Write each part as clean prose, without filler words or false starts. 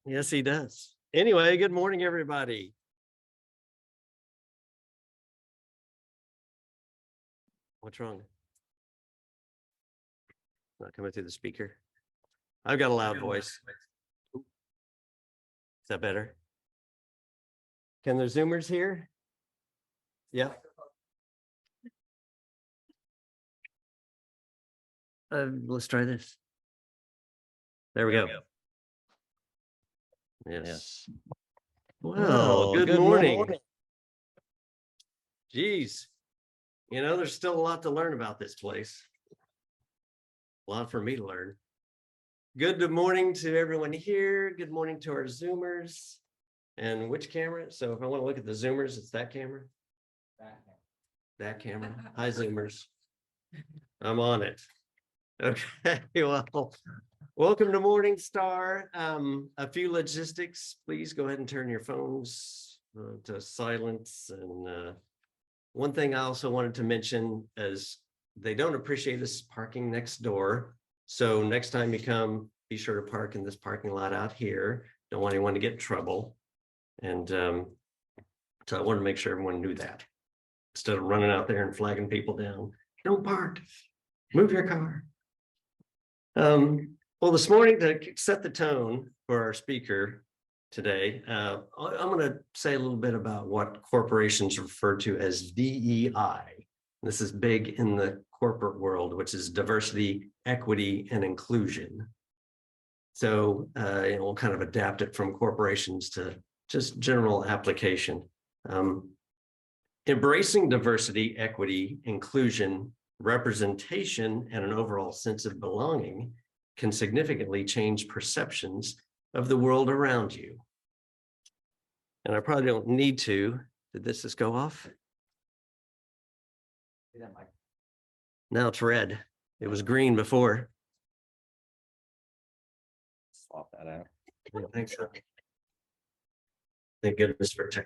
Yes, he does. Anyway, good morning, everybody. What's wrong? Not coming through the speaker. I've got a loud voice. Is that better? Can the Zoomers hear? Yeah. Let's try this. There we go. Yes. Well, good morning. Geez, there's still a lot to learn about this place. A lot for me to learn. Good morning to everyone here. Good morning to our Zoomers. And which camera? So if I want to look at the Zoomers, it's that camera? That camera. Hi, Zoomers. I'm on it. Okay, well, welcome to Morning Star. A few logistics. Please go ahead and turn your phones to silence. And one thing I also wanted to mention is they don't appreciate us parking next door. So next time you come, be sure to park in this parking lot out here. Don't want anyone to get in trouble. And so I wanted to make sure everyone knew that. Instead of running out there and flagging people down, don't park, move your car. Well, this morning, to set the tone for our speaker today, I'm going to say a little bit about what corporations refer to as DEI. This is big in the corporate world, which is diversity, equity, and inclusion. So we'll kind of adapt it from corporations to just general application. Embracing diversity, equity, inclusion, representation, and an overall sense of belonging can significantly change perceptions of the world around you. And I probably don't need to. Did this just go off? Now it's red. It was green before. Swap that out. Yeah, thanks. Thank goodness for tech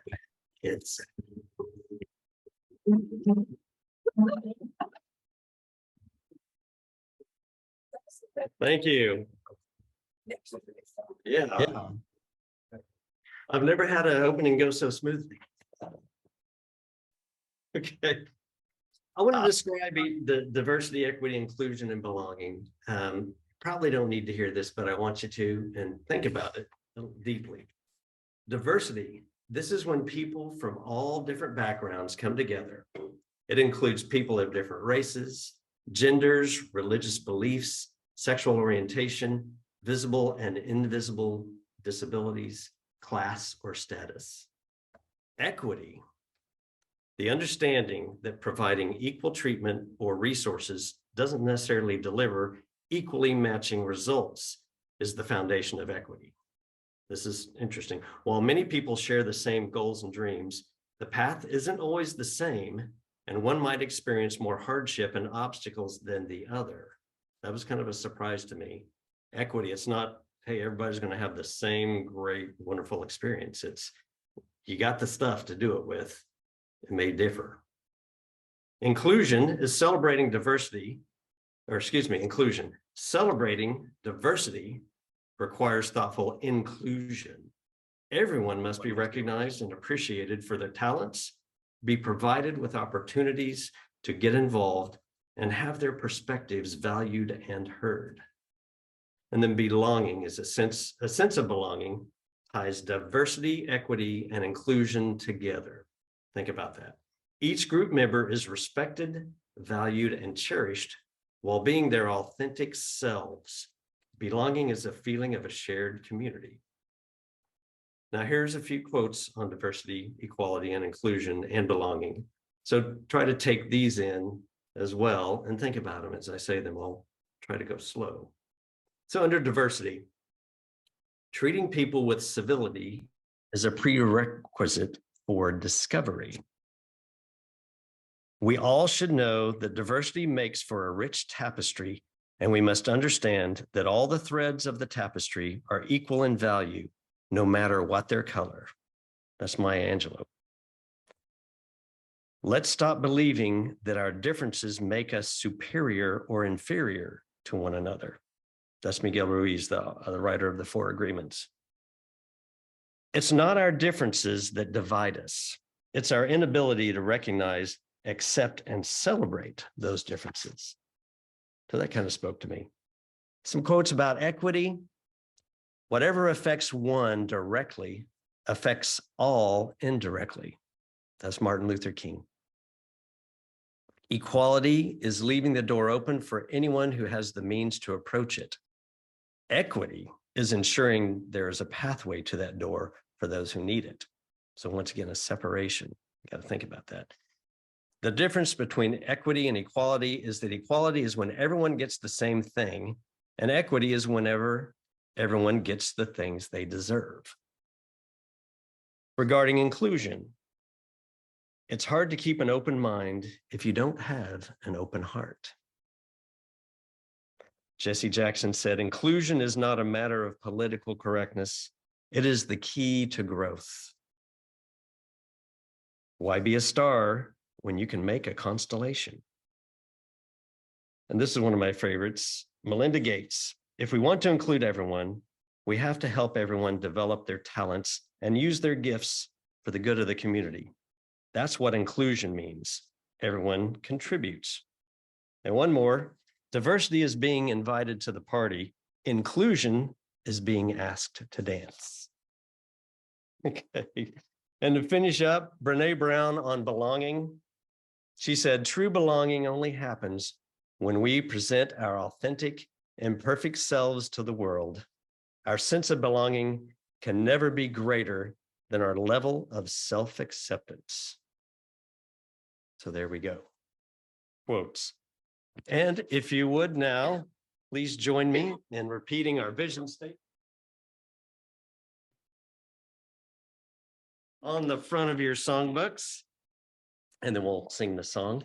kids. Thank you. Yeah. I've never had an opening go so smoothly. Okay. I want to describe the diversity, equity, inclusion, and belonging. Probably don't need to hear this, but I want you to and think about it deeply. Diversity. This is when people from all different backgrounds come together. It includes people of different races, genders, religious beliefs, sexual orientation, visible and invisible disabilities, class, or status. Equity. The understanding that providing equal treatment or resources doesn't necessarily deliver equally matching results is the foundation of equity. This is interesting. While many people share the same goals and dreams, the path isn't always the same, and one might experience more hardship and obstacles than the other. That was kind of a surprise to me. Equity, it's not, hey, everybody's going to have the same great, wonderful experience. It's, you got the stuff to do it with. It may differ. Inclusion is celebrating diversity, inclusion. Celebrating diversity requires thoughtful inclusion. Everyone must be recognized and appreciated for their talents, be provided with opportunities to get involved, and have their perspectives valued and heard. And then belonging is a sense of belonging ties diversity, equity, and inclusion together. Think about that. Each group member is respected, valued, and cherished while being their authentic selves. Belonging is a feeling of a shared community. Now, here's a few quotes on diversity, equality, and inclusion and belonging. So try to take these in as well and think about them as I say them. I'll try to go slow. So under diversity, treating people with civility is a prerequisite for discovery. We all should know that diversity makes for a rich tapestry, and we must understand that all the threads of the tapestry are equal in value, no matter what their color. That's Maya Angelou. Let's stop believing that our differences make us superior or inferior to one another. That's Miguel Ruiz, the writer of the Four Agreements. It's not our differences that divide us. It's our inability to recognize, accept, and celebrate those differences. So that kind of spoke to me. Some quotes about equity. Whatever affects one directly affects all indirectly. That's Martin Luther King. Equality is leaving the door open for anyone who has the means to approach it. Equity is ensuring there is a pathway to that door for those who need it. So once again, a separation. You got to think about that. The difference between equity and equality is that equality is when everyone gets the same thing, and equity is whenever everyone gets the things they deserve. Regarding inclusion, it's hard to keep an open mind if you don't have an open heart. Jesse Jackson said, inclusion is not a matter of political correctness. It is the key to growth. Why be a star when you can make a constellation? And this is one of my favorites, Melinda Gates. If we want to include everyone, we have to help everyone develop their talents and use their gifts for the good of the community. That's what inclusion means. Everyone contributes. And one more, diversity is being invited to the party. Inclusion is being asked to dance. Okay. And to finish up, Brene Brown on belonging. She said, true belonging only happens when we present our authentic and perfect selves to the world. Our sense of belonging can never be greater than our level of self-acceptance. So there we go. Quotes. And if you would now, please join me in repeating our vision statement. On the front of your songbooks, and then we'll sing the song.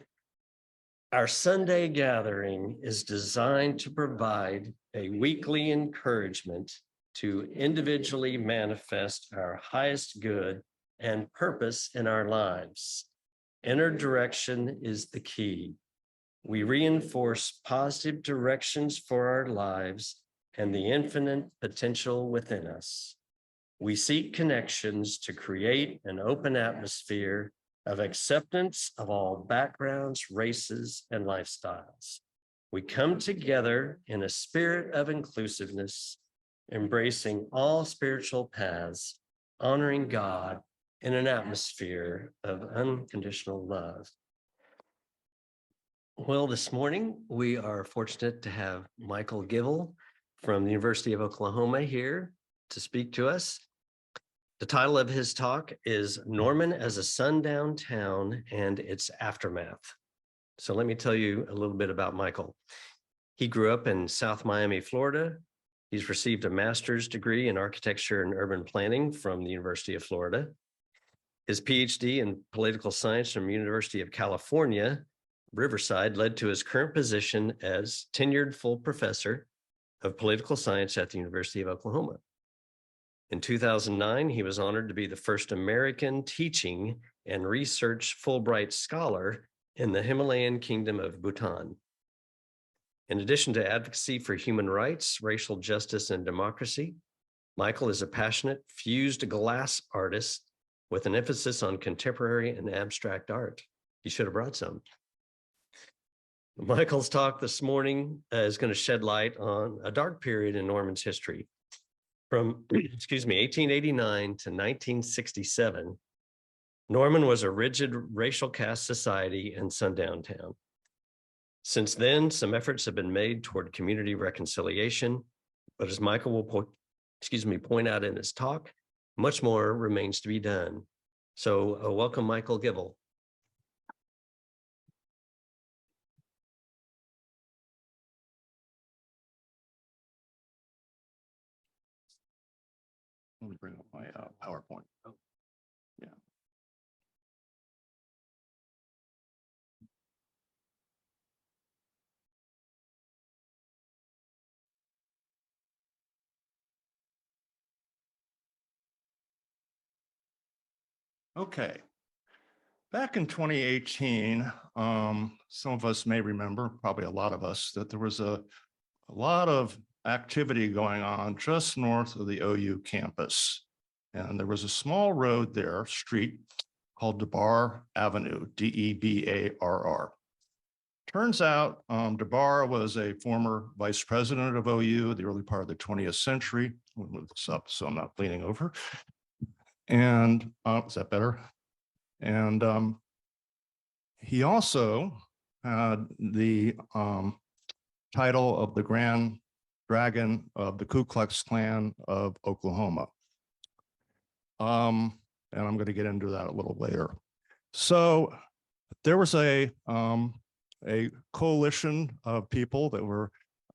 Our Sunday gathering is designed to provide a weekly encouragement to individually manifest our highest good and purpose in our lives. Inner direction is the key. We reinforce positive directions for our lives and the infinite potential within us. We seek connections to create an open atmosphere of acceptance of all backgrounds, races, and lifestyles. We come together in a spirit of inclusiveness, embracing all spiritual paths, honoring God in an atmosphere of unconditional love. Well, this morning, we are fortunate to have Micheal Givel from the University of Oklahoma here to speak to us. The title of his talk is Norman as a Sundown Town and Its Aftermath. So let me tell you a little bit about Micheal. He grew up in South Miami, Florida. He's received a master's degree in architecture and urban planning from the University of Florida. His PhD in political science from University of California Riverside led to his current position as tenured full professor of political science at the University of Oklahoma. In 2009, he was honored to be the first American teaching and research Fulbright Scholar in the Himalayan Kingdom of Bhutan. In addition to advocacy for human rights, racial justice, and democracy, Micheal is a passionate fused glass artist with an emphasis on contemporary and abstract art. You should have brought some. Michael's talk this morning is going to shed light on a dark period in Norman's history. From, 1889 to 1967, Norman was a rigid racial caste society in Sundown town. Since then, some efforts have been made toward community reconciliation, but as Micheal will point out in his talk, much more remains to be done. So welcome, Micheal Givel. Let me bring up my PowerPoint. Oh, yeah. Okay. Back in 2018, some of us may remember, probably a lot of us, that there was a lot of activity going on just north of the OU campus. And there was a small road there, street, called DeBar Avenue, Debarr. Turns out DeBar was a former vice president of OU, the early part of the 20th century. We'll move this up so I'm not leaning over. And is that better? And he also had the title of the Grand Dragon of the Ku Klux Klan of Oklahoma. And I'm going to get into that a little later. So there was a coalition of people that were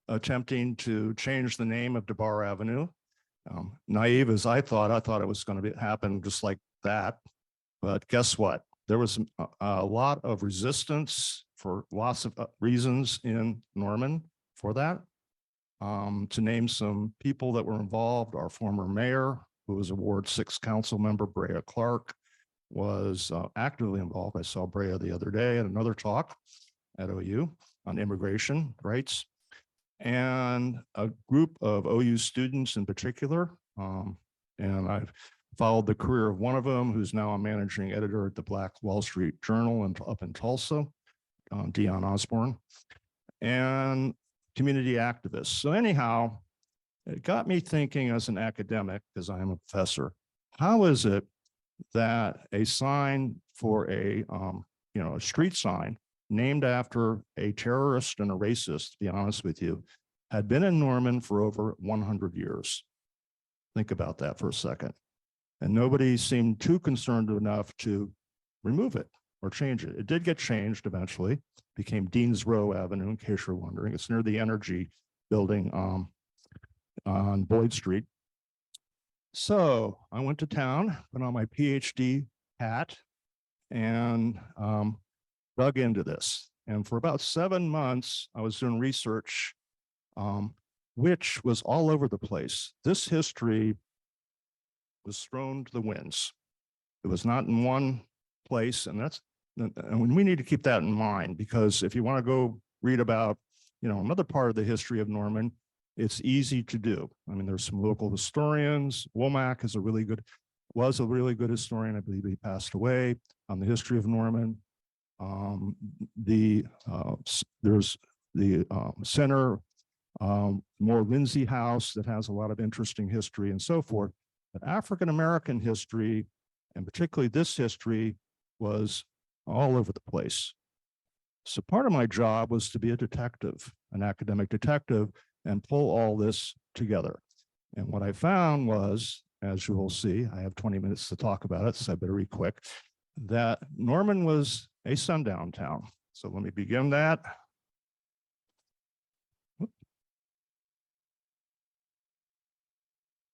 attempting to change the name of DeBar Avenue. Naive as I thought it was going to happen just like that. But guess what? There was a lot of resistance for lots of reasons in Norman for that. To name some people that were involved, our former mayor, who was a Ward 6 council member, Brea Clark, was actively involved. I saw Brea the other day at another talk at OU on immigration rights, and a group of OU students in particular. And I've followed the career of one of them, who's now a managing editor at the Black Wall Street Journal up in Tulsa, Dion Osborne, and community activists. So anyhow, it got me thinking as an academic, because I am a professor, how is it that a sign for a street sign named after a terrorist and a racist, to be honest with you, had been in Norman for over 100 years? Think about that for a second. And nobody seemed too concerned enough to remove it or change it. It did get changed eventually, became Dean's Row Avenue, in case you're wondering. It's near the Energy Building on Boyd Street. So I went to town, put on my PhD hat, and dug into this. And for about 7 months, I was doing research, which was all over the place. This history was thrown to the winds. It was not in one place, and we need to keep that in mind, because if you want to go read about, another part of the history of Norman, it's easy to do. I mean, there's some local historians. Womack was a really good historian. I believe he passed away on the history of Norman. There's the Center, more Lindsay House, that has a lot of interesting history and so forth. But African-American history, and particularly this history, was all over the place. So part of my job was to be a detective, an academic detective, and pull all this together. And what I found was, as you will see, I have 20 minutes to talk about it, so I better be quick, that Norman was a sundown town. So let me begin that.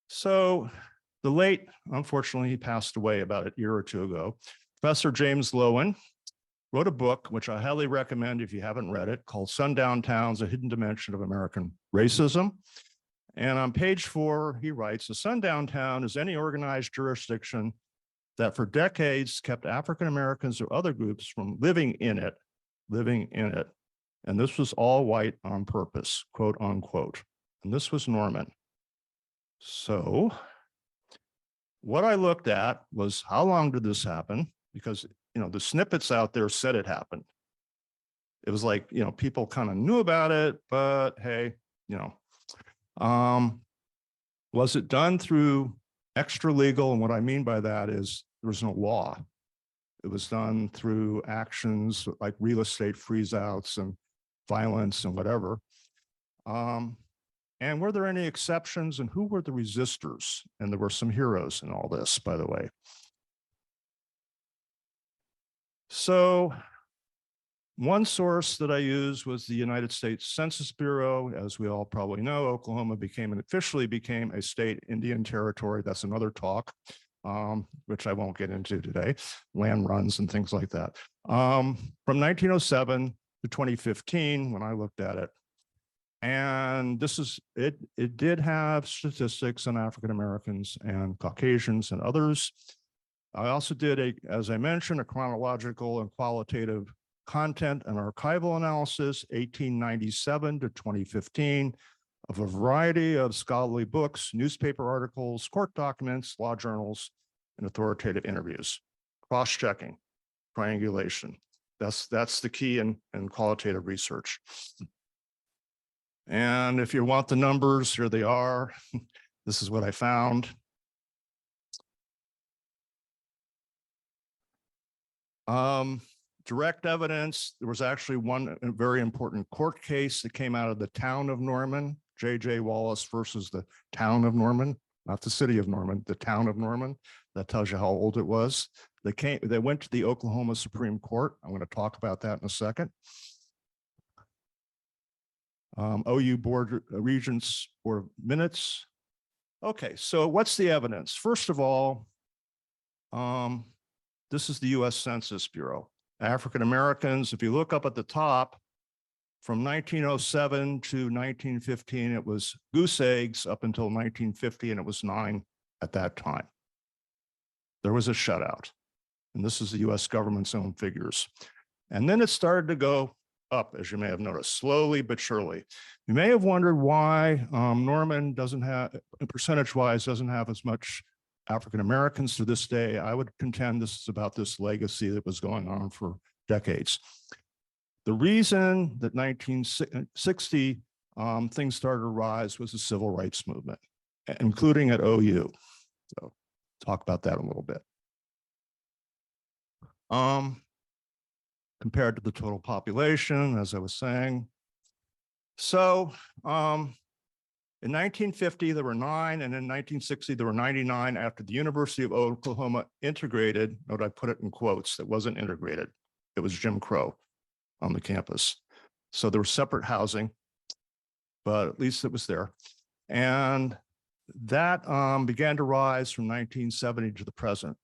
So unfortunately, he passed away about a year or two ago. Professor James Lowen wrote a book, which I highly recommend if you haven't read it, called Sundown Towns, A Hidden Dimension of American Racism. And on page 4, he writes, a sundown town is any organized jurisdiction that for decades kept African Americans or other groups from living in it. And this was all white on purpose, quote unquote. And this was Norman. So what I looked at was, how long did this happen? Because the snippets out there said it happened. It was like, people kind of knew about it, but hey, was it done through extra legal? And what I mean by that is there was no law. It was done through actions like real estate freeze outs and violence and whatever. And were there any exceptions, and who were the resistors? And there were some heroes in all this, by the way. So one source that I used was the United States Census Bureau. As we all probably know, Oklahoma officially became a state Indian territory. That's another talk, which I won't get into today, land runs and things like that. From 1907 to 2015, when I looked at it. And this is, it did have statistics on African Americans and Caucasians and others. I also did, as I mentioned, a chronological and qualitative content and archival analysis, 1897 to 2015, of a variety of scholarly books, newspaper articles, court documents, law journals, and authoritative interviews. Cross-checking, triangulation. That's the key in qualitative research. And if you want the numbers, here they are. This is what I found. Direct evidence, there was actually one very important court case that came out of the town of Norman, J.J. Wallace versus the town of Norman, not the city of Norman, the town of Norman. That tells you how old it was. They went to the Oklahoma Supreme Court. I'm going to talk about that in a second. OU Board Regents Board of Minutes. Okay, so what's the evidence? First of all, this is the US Census Bureau. African Americans, if you look up at the top, from 1907 to 1915, it was goose eggs up until 1950, and it was 9 at that time. There was a shutout. And this is the US government's own figures. And then it started to go up, as you may have noticed, slowly but surely. You may have wondered why Norman doesn't have, percentage-wise, doesn't have as much African Americans to this day. I would contend this is about this legacy that was going on for decades. The reason that 1960 things started to rise was the civil rights movement, including at OU. So talk about that a little bit. Compared to the total population, as I was saying. So in 1950, there were 9, and in 1960, there were 99 after the University of Oklahoma integrated, note I put it in quotes, that wasn't integrated. It was Jim Crow on the campus. So there was separate housing, but at least it was there. And that began to rise from 1970 to the present.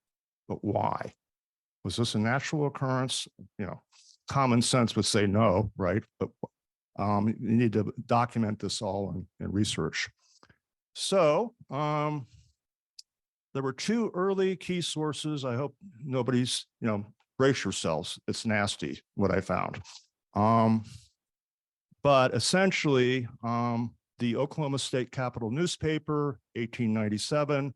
But why? Was this a natural occurrence? You know, common sense would say no, right? But you need to document this all in research. So there were 2 early key sources. I hope nobody's, brace yourselves. It's nasty what I found. But essentially, the Oklahoma State Capitol newspaper, 1897,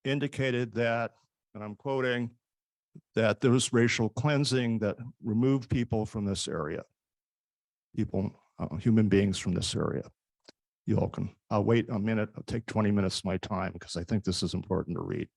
indicated that, and I'm quoting, that there was racial cleansing that removed people from this area. People, human beings from this area. You all can, I'll wait a minute, I'll take 20 minutes of my time because I think this is important to read.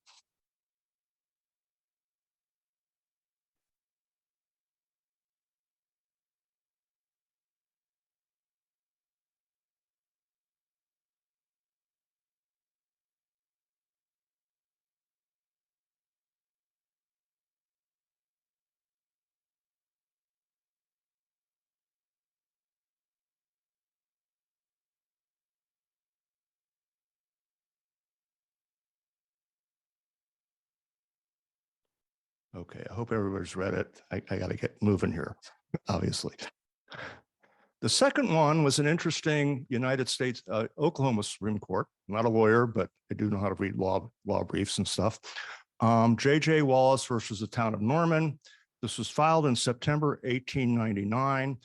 Okay, I hope everybody's read it. I got to get moving here, obviously. The second one was an interesting United States, Oklahoma Supreme Court. I'm not a lawyer, but I do know how to read law briefs and stuff. J.J. Wallace versus the town of Norman. This was filed in September 1899.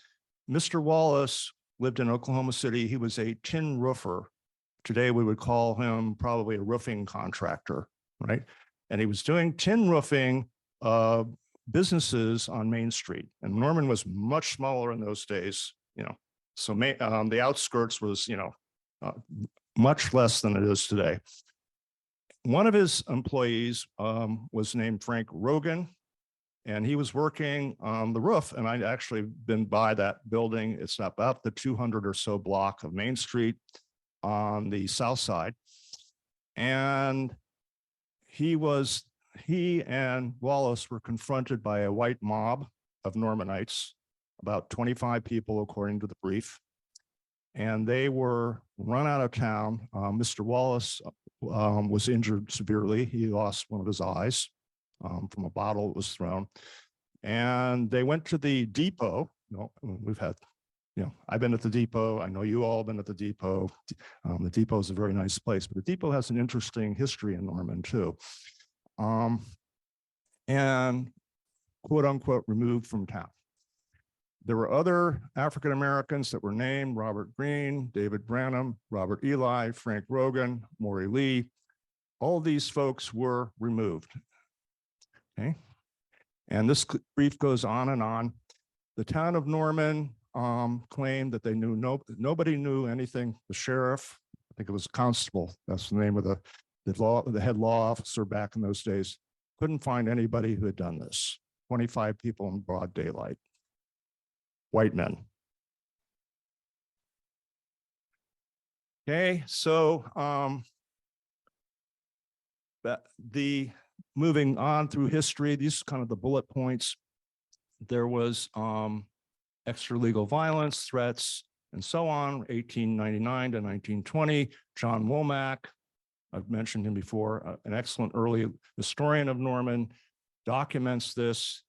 Mr. Wallace lived in Oklahoma City. He was a tin roofer. Today, we would call him probably a roofing contractor, right? And he was doing tin roofing businesses on Main Street, and Norman was much smaller in those days, so the outskirts was, much less than it is today. One of his employees was named Frank Rogan, and he was working on the roof, and I'd actually been by that building. It's about the 200 or so block of Main Street on the south side, and he and Wallace were confronted by a white mob of Normanites, about 25 people, according to the brief. And they were run out of town. Mr. Wallace was injured severely. He lost one of his eyes from a bottle that was thrown. And they went to the depot. We've had, I've been at the depot. I know you all have been at the depot. The depot is a very nice place, but the depot has an interesting history in Norman too. And quote unquote removed from town. There were other African Americans that were named: Robert Greene, David Branham, Robert Ely, Frank Rogan, Maury Lee. All of these folks were removed. Okay. And this brief goes on and on. The town of Norman claimed that they knew nobody knew anything. The sheriff, I think it was constable, that's the name of the head law officer back in those days, couldn't find anybody who had done this. 25 people in broad daylight, white men. Okay, so moving on through history, these are kind of the bullet points. There was extra-legal violence, threats, and so on, 1899 to 1920. John Womack, I've mentioned him before, an excellent early historian of Norman, documents this,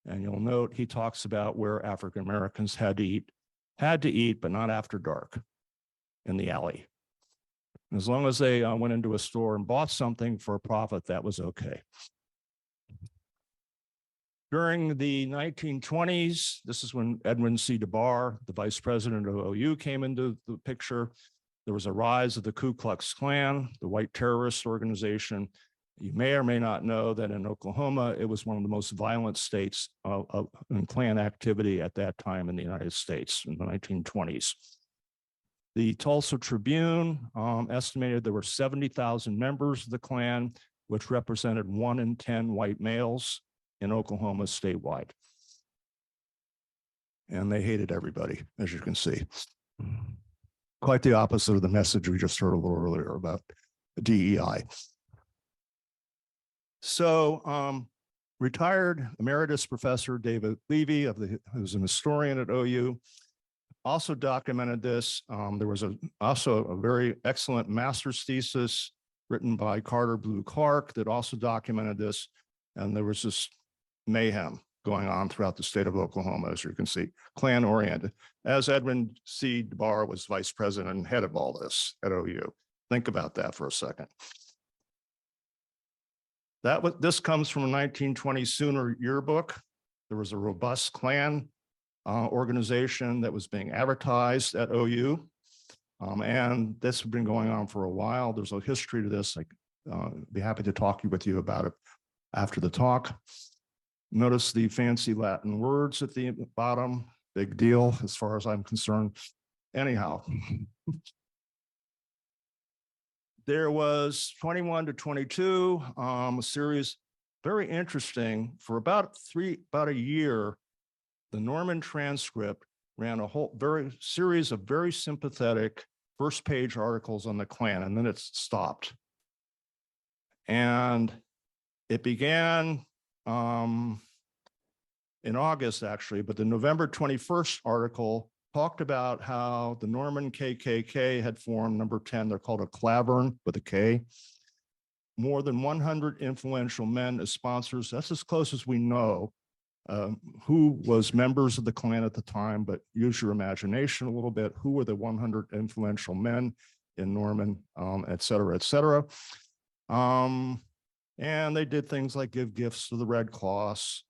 and you'll note he talks about where African Americans had to eat, but not after dark in the alley. As long as they went into a store and bought something for a profit, that was okay. During the 1920s, this is when Edwin C. DeBar, the vice president of OU, came into the picture. There was a rise of the Ku Klux Klan, the white terrorist organization. You may or may not know that in Oklahoma, it was one of the most violent states in Klan activity at that time in the United States in the 1920s. The Tulsa Tribune estimated there were 70,000 members of the Klan, which represented 1 in 10 white males in Oklahoma statewide. And they hated everybody, as you can see. Quite the opposite of the message we just heard a little earlier about DEI. So retired emeritus professor David Levy, who's an historian at OU, also documented this. There was also a very excellent master's thesis written by Carter Blue Clark that also documented this. And there was this mayhem going on throughout the state of Oklahoma, as you can see, Klan oriented, as Edwin C. DeBar was vice president and head of all this at OU. Think about that for a second. This comes from a 1920 Sooner yearbook. There was a robust Klan organization that was being advertised at OU. And this has been going on for a while. There's a history to this. I'd be happy to talk with you about it after the talk. Notice the fancy Latin words at the bottom. Big deal as far as I'm concerned. Anyhow, there was 21 to 22, a series, very interesting. For about a year, the Norman Transcript ran a whole series of very sympathetic first page articles on the Klan, and then it stopped. And it began in August, actually, but the November 21st article talked about how the Norman KKK had formed number 10. They're called a clavern with a K. More than 100 influential men as sponsors. That's as close as we know who was members of the Klan at the time, but use your imagination a little bit. Who were the 100 influential men in Norman, et cetera, et cetera. And they did things like give gifts to the Red Cross.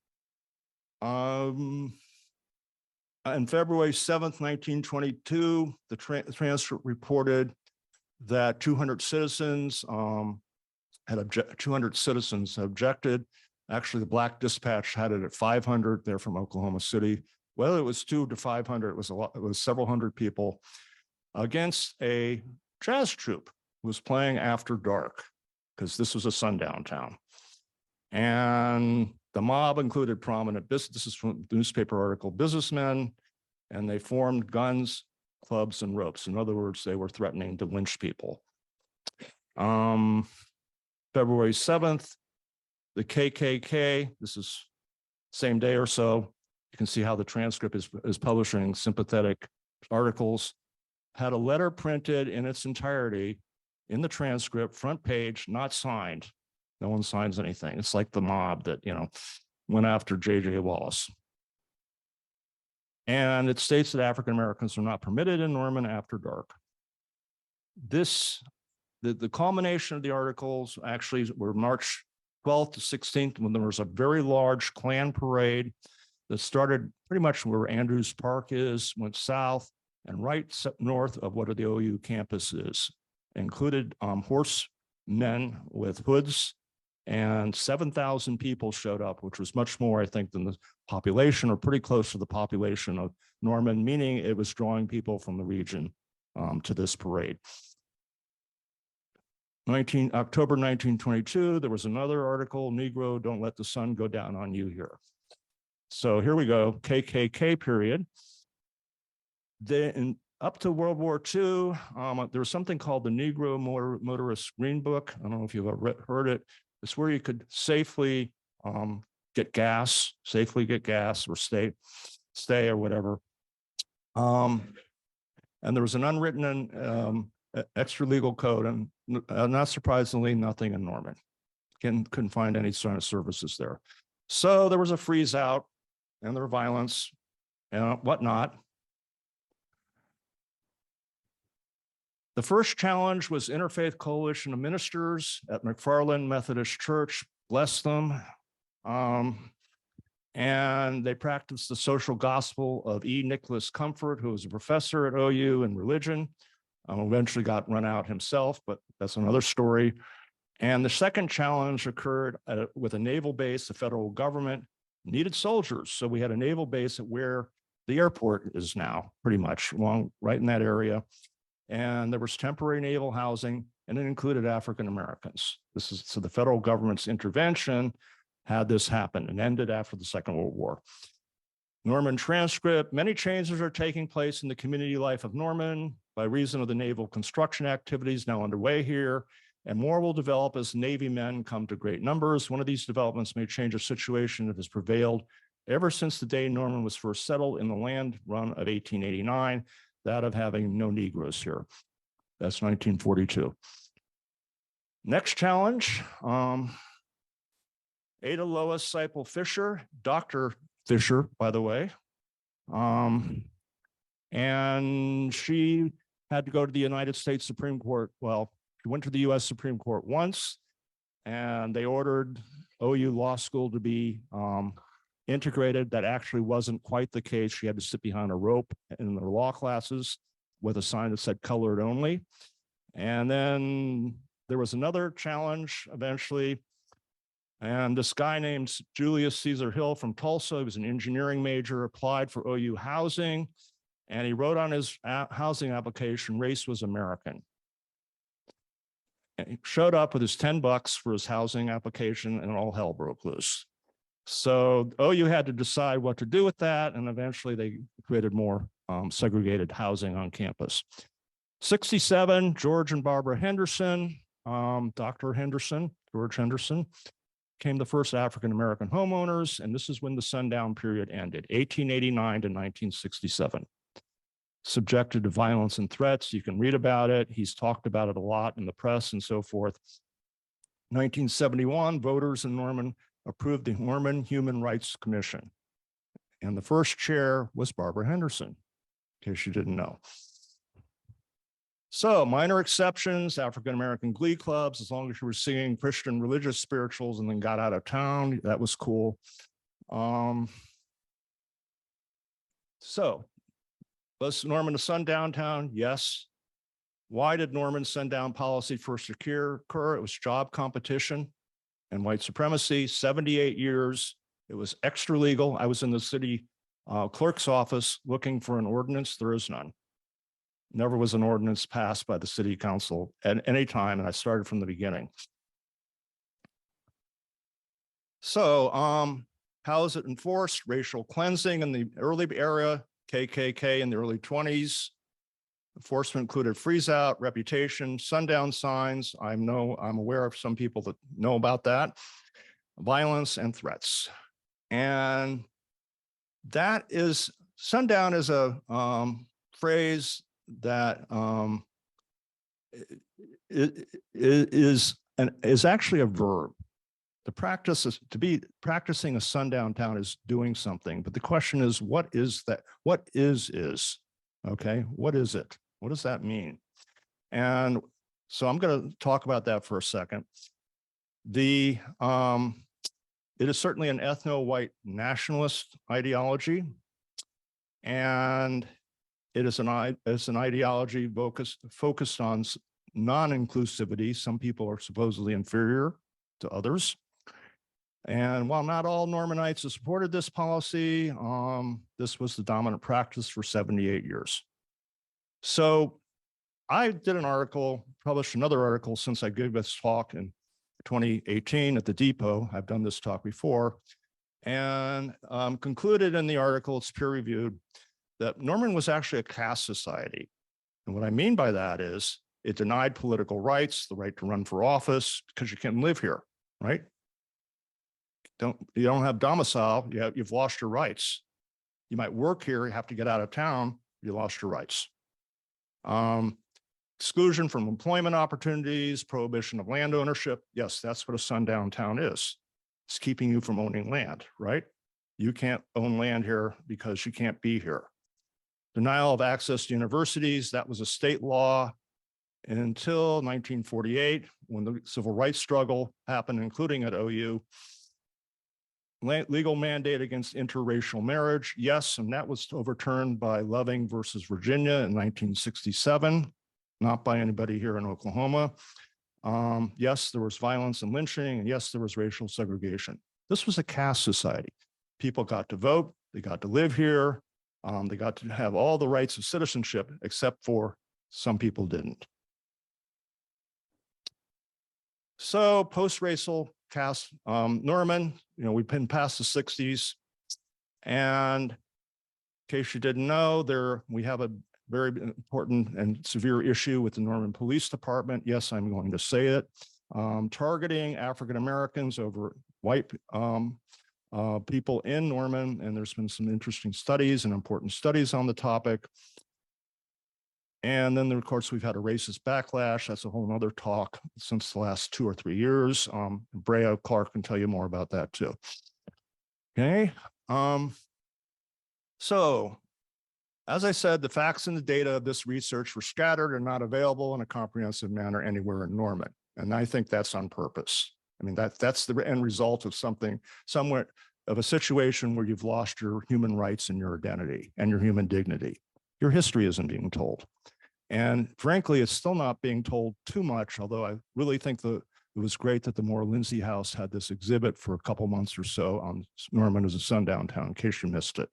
On February 7th, 1922, the transcript reported that 200 citizens objected. Actually, the Black Dispatch had it at 500. They're from Oklahoma City. Whether it was 200 to 500, it was a lot. It was several hundred people against a jazz troupe who was playing after dark, because this was a sundown town. And the mob included prominent this is from the newspaper article, businessmen, and they formed guns, clubs, and ropes. In other words, they were threatening to lynch people. February 7th, the KKK, this is same day or so, you can see how the transcript is publishing sympathetic articles, had a letter printed in its entirety in the transcript, front page, not signed. No one signs anything. It's like the mob that, went after J.J. Wallace. And it states that African Americans are not permitted in Norman after dark. The culmination of the articles actually were March 12th to 16th, when there was a very large Klan parade that started pretty much where Andrews Park is, went south, and right north of what the OU campus is. Included horsemen with hoods, and 7,000 people showed up, which was much more, I think, than the population, or pretty close to the population of Norman, meaning it was drawing people from the region to this parade. October 1922, there was another article, Negro, don't let the sun go down on you here. So here we go, KKK period. Up to World War II, there was something called the Negro Motorist Green Book. I don't know if you've ever heard it. It's where you could safely get gas or stay or whatever. And there was an unwritten extra legal code, and not surprisingly, nothing in Norman. Couldn't find any sort of services there. So there was a freeze out, and there was violence and whatnot. The first challenge was Interfaith Coalition of Ministers at McFarland Methodist Church, bless them. And they practiced the social gospel of E. Nicholas Comfort, who was a professor at OU in religion. Eventually got run out himself, but that's another story. And the second challenge occurred with a naval base. The federal government needed soldiers. So we had a naval base at where the airport is now, pretty much right in that area. And there was temporary naval housing, and it included African Americans. So the federal government's intervention had this happen and ended after the Second World War. Norman transcript, many changes are taking place in the community life of Norman by reason of the naval construction activities now underway here, and more will develop as Navy men come to great numbers. One of these developments may change a situation that has prevailed ever since the day Norman was first settled in the land run of 1889, that of having no Negroes here. That's 1942. Next challenge, Ada Lois Seipel Fisher, Dr. Fisher, by the way. And she had to go to the United States Supreme Court. Well, she went to the US Supreme Court once, and they ordered OU Law School to be integrated. That actually wasn't quite the case. She had to sit behind a rope in the law classes with a sign that said colored only. And then there was another challenge eventually. And this guy named Julius Caesar Hill from Tulsa, he was an engineering major, applied for OU housing, and he wrote on his housing application, race was American. And he showed up with his $10 for his housing application, and all hell broke loose. So OU had to decide what to do with that, and eventually they created more segregated housing on campus. 67, George and Barbara Henderson, Dr. Henderson, George Henderson, became the first African-American homeowners, and this is when the Sundown period ended, 1889 to 1967. Subjected to violence and threats, you can read about it. He's talked about it a lot in the press and so forth. 1971, voters in Norman approved the Norman Human Rights Commission. And the first chair was Barbara Henderson, in case you didn't know. So minor exceptions, African-American glee clubs, as long as you were singing Christian religious spirituals and then got out of town, that was cool. So was Norman a sundown town? Yes. Why did Norman's sundown policy first occur? It was job competition and white supremacy, 78 years. It was extra legal. I was in the city clerk's office looking for an ordinance. There is none. Never was an ordinance passed by the city council at any time, and I started from the beginning. So how is it enforced? Racial cleansing in the early era, KKK in the early 20s. Enforcement included freeze out, reputation, sundown signs. I'm aware of some people that know about that. Violence and threats. And that is, sundown is a phrase that is actually a verb. The practice is to be practicing a sundown town is doing something, but the question is, what is that? What is, okay? What is it? What does that mean? And so I'm going to talk about that for a second. The it is certainly an ethno-white nationalist ideology, and it is an ideology focused on non-inclusivity. Some people are supposedly inferior to others. And while not all Normanites have supported this policy, this was the dominant practice for 78 years. So I did an article, published another article since I gave this talk in 2018 at the Depot. I've done this talk before, and concluded in the article, it's peer-reviewed, that Norman was actually a caste society. And what I mean by that is it denied political rights, the right to run for office, because you can't live here, right? You don't have domicile, you've lost your rights. You might work here, you have to get out of town, you lost your rights. Exclusion from employment opportunities, prohibition of land ownership. Yes, that's what a sundown town is. It's keeping you from owning land, right? You can't own land here because you can't be here. Denial of access to universities, that was a state law until 1948, when the civil rights struggle happened, including at OU. Legal mandate against interracial marriage, yes, and that was overturned by Loving versus Virginia in 1967, not by anybody here in Oklahoma. Yes, there was violence and lynching, and yes, there was racial segregation. This was a caste society. People got to vote, they got to live here, they got to have all the rights of citizenship, except for some people didn't. So post-racial caste, Norman, we've been past the 60s. And in case you didn't know, we have a very important and severe issue with the Norman Police Department. Yes, I'm going to say it. Targeting African-Americans over white people in Norman. And there's been some interesting studies and important studies on the topic. And then, of course, we've had a racist backlash. That's a whole other talk since the last 2 or 3 years. Brea Clark can tell you more about that too. Okay. So as I said, the facts and the data of this research were scattered and not available in a comprehensive manner anywhere in Norman. And I think that's on purpose. I mean, that's the end result of somewhat of a situation where you've lost your human rights and your identity and your human dignity. Your history isn't being told. And frankly, it's still not being told too much, although I really think it was great that the Moore Lindsay House had this exhibit for a couple months or so on Norman as a sundown town, in case you missed it.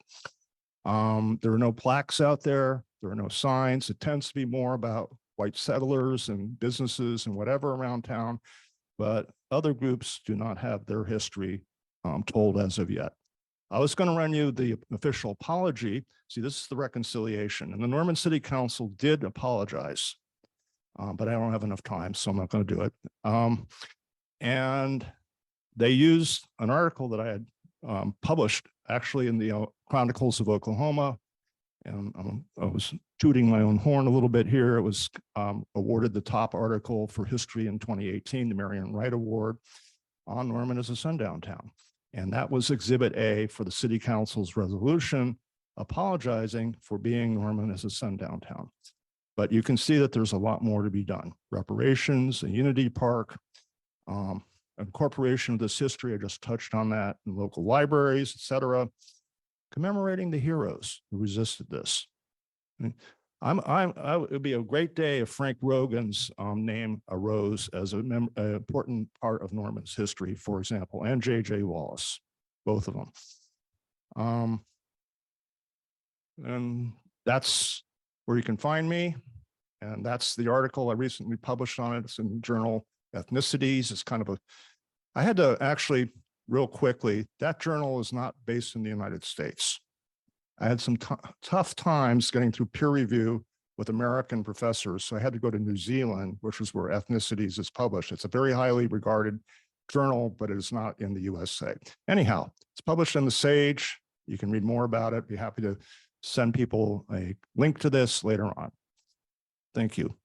There are no plaques out there. There are no signs. It tends to be more about white settlers and businesses and whatever around town, but other groups do not have their history told as of yet. I was going to run you the official apology. See, this is the reconciliation. And the Norman City Council did apologize, but I don't have enough time, so I'm not going to do it. And they used an article that I had published actually in the Chronicles of Oklahoma. And I was tooting my own horn a little bit here. It was awarded the top article for history in 2018, the Marion Wright Award on Norman as a sundown town. And that was Exhibit A for the City Council's resolution apologizing for being Norman as a sundown town. But you can see that there's a lot more to be done. Reparations, a unity park, incorporation of this history, I just touched on that, in local libraries, et cetera, commemorating the heroes who resisted this. It would be a great day if Frank Rogan's name arose as an important part of Norman's history, for example, and J.J. Wallace, both of them. And that's where you can find me. And that's the article I recently published on it. It's in the journal Ethnicities. It's kind of I had to actually, real quickly, that journal is not based in the United States. I had some tough times getting through peer review with American professors. So I had to go to New Zealand, which is where Ethnicities is published. It's a very highly regarded journal, but it is not in the USA. Anyhow, it's published in the Sage. You can read more about it. Be happy to send people a link to this later on. Thank you.